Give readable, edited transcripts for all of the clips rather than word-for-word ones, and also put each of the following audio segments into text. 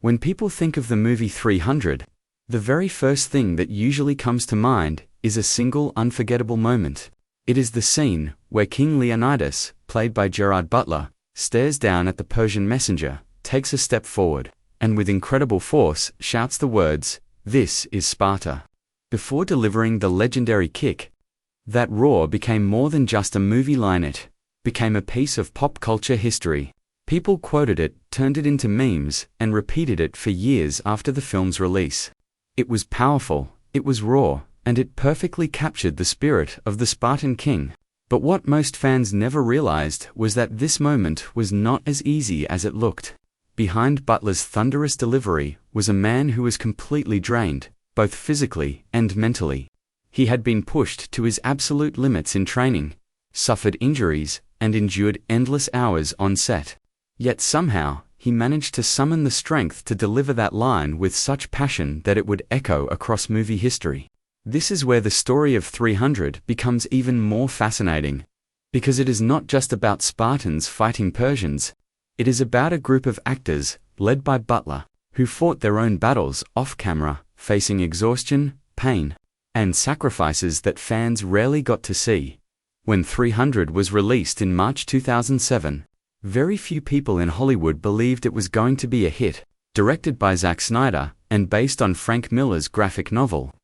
When people think of the movie 300, the very first thing that usually comes to mind is a single unforgettable moment. It is the scene where King Leonidas, played by Gerard Butler, stares down at the Persian messenger, takes a step forward, and with incredible force shouts the words, "This is Sparta." Before delivering the legendary kick, that roar became more than just a movie line. It became a piece of pop culture history. People quoted it, turned it into memes, and repeated it for years after the film's release. It was powerful, it was raw, and it perfectly captured the spirit of the Spartan king. But what most fans never realized was that this moment was not as easy as it looked. Behind Butler's thunderous delivery was a man who was completely drained, both physically and mentally. He had been pushed to his absolute limits in training, suffered injuries, and endured endless hours on set. Yet somehow, he managed to summon the strength to deliver that line with such passion that it would echo across movie history. This is where the story of 300 becomes even more fascinating, because it is not just about Spartans fighting Persians. It is about a group of actors, led by Butler, who fought their own battles off-camera, facing exhaustion, pain, and sacrifices that fans rarely got to see. When 300 was released in March 2007, very few people in Hollywood believed it was going to be a hit. Directed by Zack Snyder and based on Frank Miller's graphic novel,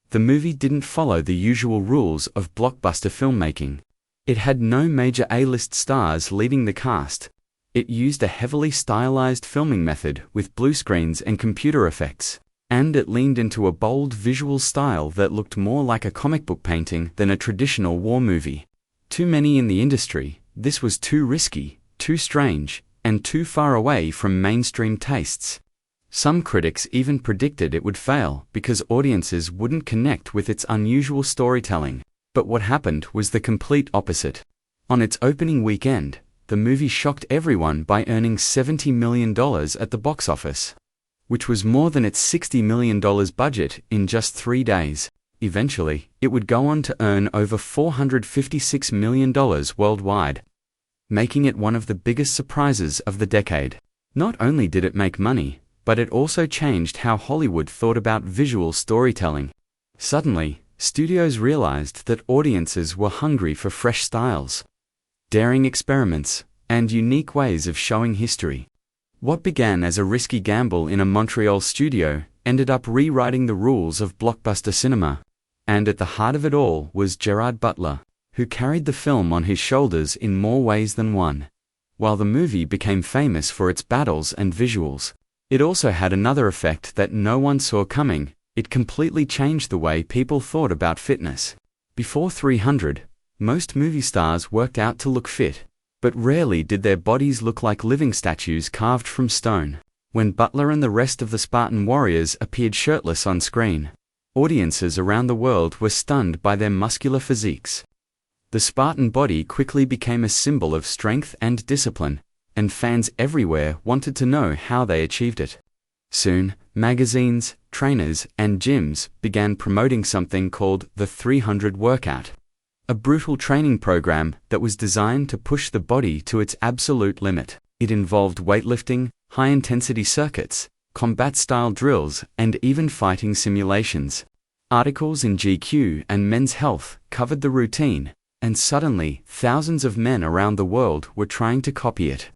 the movie didn't follow the usual rules of blockbuster filmmaking. It had no major A-list stars leading the cast. It used a heavily stylized filming method with blue screens and computer effects, and it leaned into a bold visual style that looked more like a comic book painting than a traditional war movie. To many in the industry, this was too risky, too strange, and too far away from mainstream tastes. Some critics even predicted it would fail because audiences wouldn't connect with its unusual storytelling. But what happened was the complete opposite. On its opening weekend, the movie shocked everyone by earning $70 million at the box office, which was more than its $60 million budget in just 3 days. Eventually, it would go on to earn over $456 million worldwide, making it one of the biggest surprises of the decade. Not only did it make money, but it also changed how Hollywood thought about visual storytelling. Suddenly, studios realized that audiences were hungry for fresh styles, daring experiments, and unique ways of showing history. What began as a risky gamble in a Montreal studio ended up rewriting the rules of blockbuster cinema. And at the heart of it all was Gerard Butler, who carried the film on his shoulders in more ways than one. While the movie became famous for its battles and visuals, it also had another effect that no one saw coming. It completely changed the way people thought about fitness. Before 300, most movie stars worked out to look fit, but rarely did their bodies look like living statues carved from stone. When Butler and the rest of the Spartan warriors appeared shirtless on screen, audiences around the world were stunned by their muscular physiques. The Spartan body quickly became a symbol of strength and discipline, and fans everywhere wanted to know how they achieved it. Soon, magazines, trainers, and gyms began promoting something called the 300 workout, a brutal training program that was designed to push the body to its absolute limit. It involved weightlifting, high-intensity circuits, combat-style drills, and even fighting simulations. Articles in GQ and Men's Health covered the routine, and suddenly, thousands of men around the world were trying to copy it.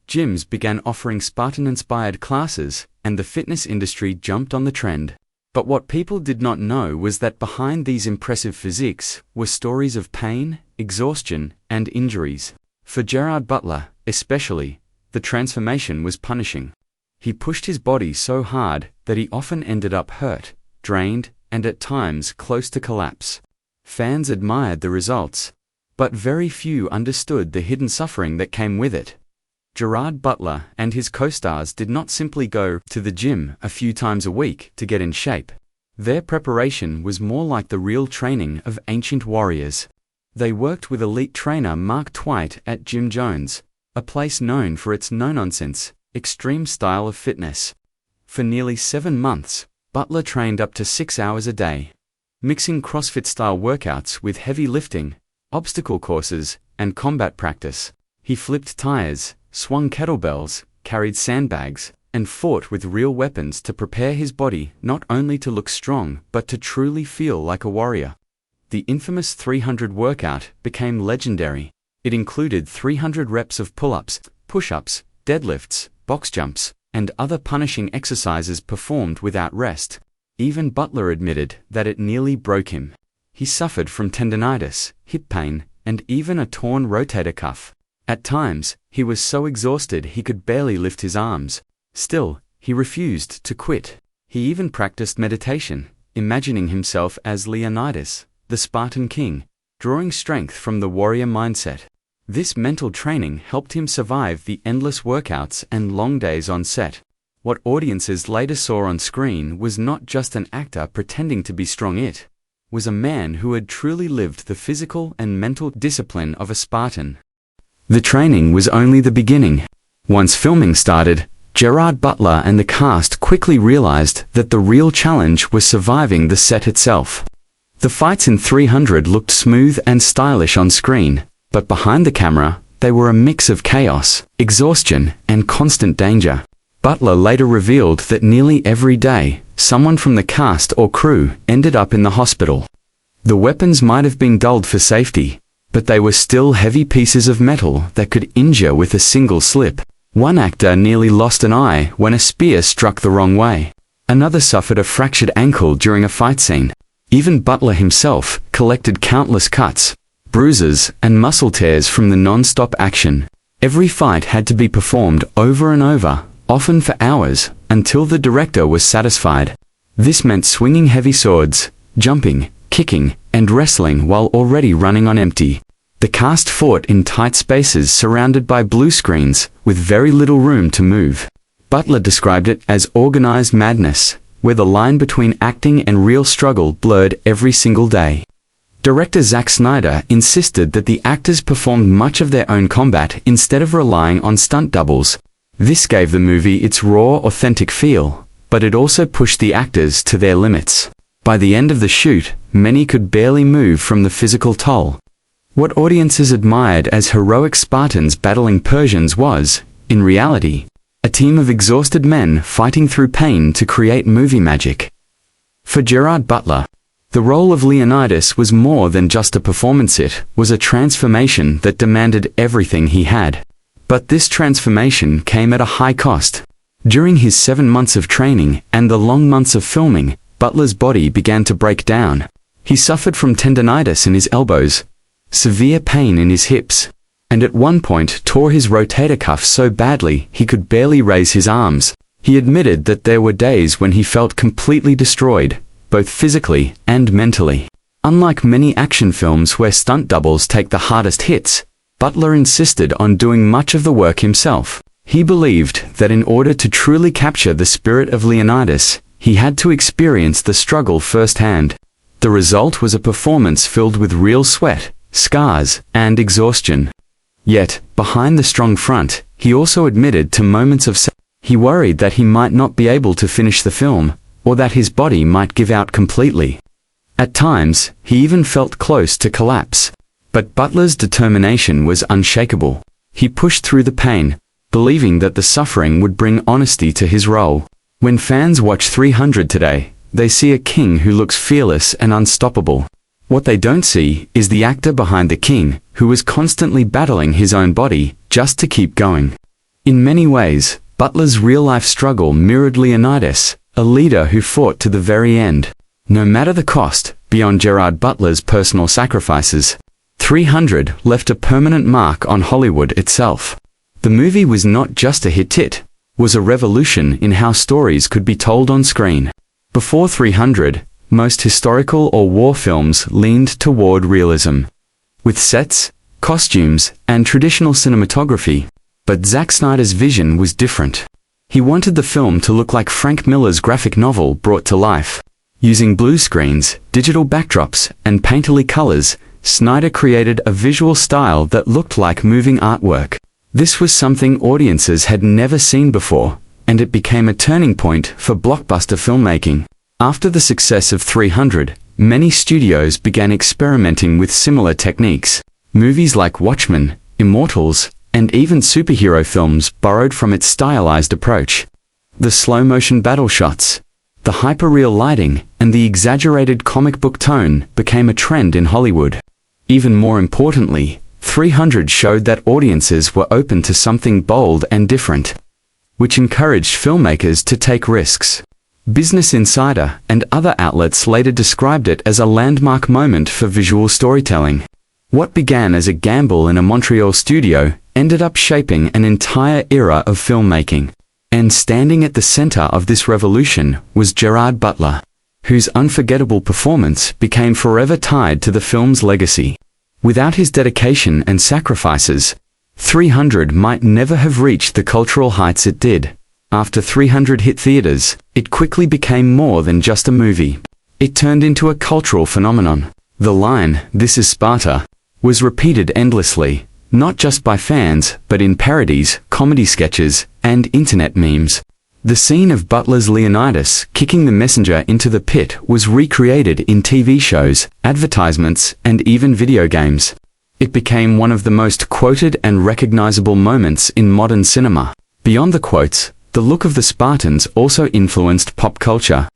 Gyms began offering Spartan-inspired classes, and the fitness industry jumped on the trend. But what people did not know was that behind these impressive physiques were stories of pain, exhaustion, and injuries. For Gerard Butler, especially, the transformation was punishing. He pushed his body so hard that he often ended up hurt, drained, and at times close to collapse. Fans admired the results, but very few understood the hidden suffering that came with it. Gerard Butler and his co-stars did not simply go to the gym a few times a week to get in shape. Their preparation was more like the real training of ancient warriors. They worked with elite trainer Mark Twight at Gym Jones, a place known for its no-nonsense, extreme style of fitness. For nearly 7 months, Butler trained up to 6 hours a day, mixing CrossFit-style workouts with heavy lifting, obstacle courses, and combat practice. He flipped tires, swung kettlebells, carried sandbags, and fought with real weapons to prepare his body not only to look strong but to truly feel like a warrior. The infamous 300 workout became legendary. It included 300 reps of pull-ups, push-ups, deadlifts, box jumps, and other punishing exercises performed without rest. Even Butler admitted that it nearly broke him. He suffered from tendinitis, hip pain, and even a torn rotator cuff. At times, he was so exhausted he could barely lift his arms. Still, he refused to quit. He even practiced meditation, imagining himself as Leonidas, the Spartan king, drawing strength from the warrior mindset. This mental training helped him survive the endless workouts and long days on set. What audiences later saw on screen was not just an actor pretending to be strong. It was a man who had truly lived the physical and mental discipline of a Spartan. The training was only the beginning. Once filming started, Gerard Butler and the cast quickly realized that the real challenge was surviving the set itself. The fights in 300 looked smooth and stylish on screen, but behind the camera, they were a mix of chaos, exhaustion, and constant danger. Butler later revealed that nearly every day, someone from the cast or crew ended up in the hospital. The weapons might have been dulled for safety, but they were still heavy pieces of metal that could injure with a single slip. One actor nearly lost an eye when a spear struck the wrong way. Another suffered a fractured ankle during a fight scene. Even Butler himself collected countless cuts, bruises, and muscle tears from the non-stop action. Every fight had to be performed over and over, often for hours, until the director was satisfied. This meant swinging heavy swords, jumping, kicking, and wrestling while already running on empty. The cast fought in tight spaces surrounded by blue screens, with very little room to move. Butler described it as organized madness, where the line between acting and real struggle blurred every single day. Director Zack Snyder insisted that the actors performed much of their own combat instead of relying on stunt doubles. This gave the movie its raw, authentic feel, but it also pushed the actors to their limits. By the end of the shoot, many could barely move from the physical toll. What audiences admired as heroic Spartans battling Persians was, in reality, a team of exhausted men fighting through pain to create movie magic. For Gerard Butler, the role of Leonidas was more than just a performance. It was a transformation that demanded everything he had. But this transformation came at a high cost. During his 7 months of training and the long months of filming, Butler's body began to break down. He suffered from tendinitis in his elbows, severe pain in his hips, and at one point tore his rotator cuff so badly he could barely raise his arms. He admitted that there were days when he felt completely destroyed, both physically and mentally. Unlike many action films where stunt doubles take the hardest hits, Butler insisted on doing much of the work himself. He believed that in order to truly capture the spirit of Leonidas, he had to experience the struggle firsthand. The result was a performance filled with real sweat, scars, and exhaustion. Yet, behind the strong front, he also admitted to moments of he worried that he might not be able to finish the film, or that his body might give out completely. At times, he even felt close to collapse. But Butler's determination was unshakable. He pushed through the pain, believing that the suffering would bring honesty to his role. When fans watch 300 today, they see a king who looks fearless and unstoppable. What they don't see is the actor behind the king, who was constantly battling his own body just to keep going. In many ways, Butler's real-life struggle mirrored Leonidas, a leader who fought to the very end. No matter the cost, beyond Gerard Butler's personal sacrifices, 300 left a permanent mark on Hollywood itself. The movie was not just a hit, it was a revolution in how stories could be told on screen. Before 300, most historical or war films leaned toward realism, with sets, costumes, and traditional cinematography. But Zack Snyder's vision was different. He wanted the film to look like Frank Miller's graphic novel brought to life. Using blue screens, digital backdrops, and painterly colors, Snyder created a visual style that looked like moving artwork. This was something audiences had never seen before, and it became a turning point for blockbuster filmmaking. After the success of 300, many studios began experimenting with similar techniques. Movies like Watchmen, Immortals, and even superhero films borrowed from its stylized approach. The slow-motion battle shots, the hyperreal lighting, and the exaggerated comic book tone became a trend in Hollywood. Even more importantly, 300 showed that audiences were open to something bold and different, which encouraged filmmakers to take risks. Business Insider and other outlets later described it as a landmark moment for visual storytelling. What began as a gamble in a Montreal studio ended up shaping an entire era of filmmaking. And standing at the center of this revolution was Gerard Butler, whose unforgettable performance became forever tied to the film's legacy. Without his dedication and sacrifices, 300 might never have reached the cultural heights it did. After 300 hit theaters, it quickly became more than just a movie. It turned into a cultural phenomenon. The line, "This is Sparta," was repeated endlessly, not just by fans, but in parodies, comedy sketches, and internet memes. The scene of Butler's Leonidas kicking the messenger into the pit was recreated in TV shows, advertisements, and even video games. It became one of the most quoted and recognizable moments in modern cinema. Beyond the quotes, the look of the Spartans also influenced pop culture.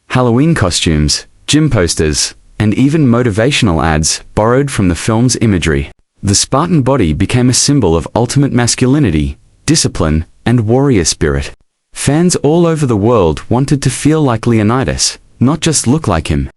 Halloween costumes, gym posters, and even motivational ads borrowed from the film's imagery. The Spartan body became a symbol of ultimate masculinity, discipline, and warrior spirit. Fans all over the world wanted to feel like Leonidas, not just look like him.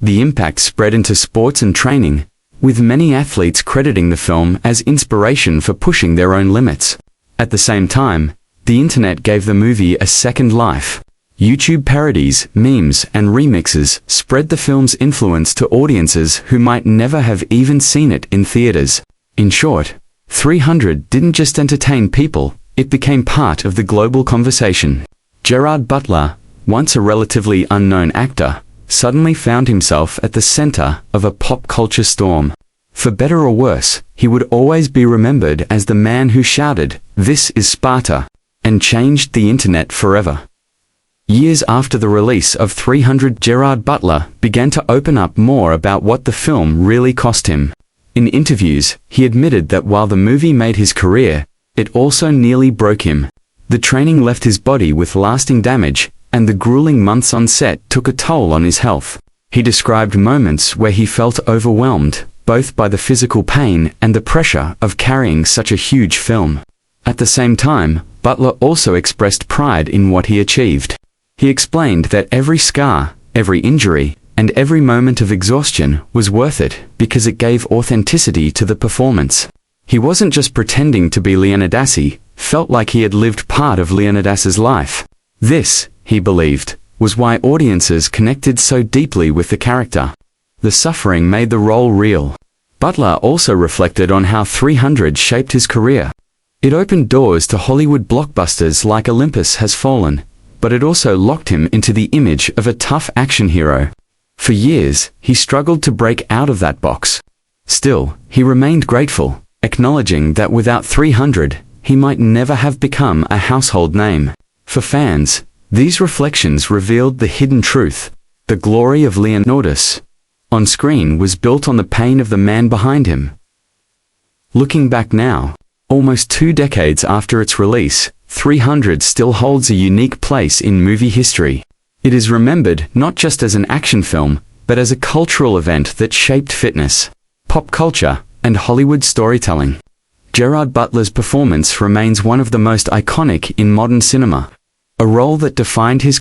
The impact spread into sports and training, with many athletes crediting the film as inspiration for pushing their own limits. At the same time, the internet gave the movie a second life. YouTube parodies, memes, and remixes spread the film's influence to audiences who might never have even seen it in theaters. In short, 300 didn't just entertain people, it became part of the global conversation. Gerard Butler, once a relatively unknown actor, suddenly found himself at the center of a pop culture storm. For better or worse, he would always be remembered as the man who shouted, "This is Sparta," and changed the internet forever. Years after the release of 300, Gerard Butler began to open up more about what the film really cost him. In interviews, he admitted that while the movie made his career, it also nearly broke him. The training left his body with lasting damage, and the grueling months on set took a toll on his health. He described moments where he felt overwhelmed, both by the physical pain and the pressure of carrying such a huge film. At the same time, Butler also expressed pride in what he achieved. He explained that every scar, every injury, and every moment of exhaustion was worth it because it gave authenticity to the performance. He wasn't just pretending to be Leonidas, he felt like he had lived part of Leonidas's life. This, he believed, was why audiences connected so deeply with the character. The suffering made the role real. Butler also reflected on how 300 shaped his career. It opened doors to Hollywood blockbusters like Olympus Has Fallen, but it also locked him into the image of a tough action hero. For years, he struggled to break out of that box. Still, he remained grateful, acknowledging that without 300, he might never have become a household name. For fans, these reflections revealed the hidden truth. The glory of Leonidas on screen was built on the pain of the man behind him. Looking back now, almost 2 decades after its release, 300 still holds a unique place in movie history. It is remembered not just as an action film, but as a cultural event that shaped fitness, pop culture, and Hollywood storytelling. Gerard Butler's performance remains one of the most iconic in modern cinema, a role that defined his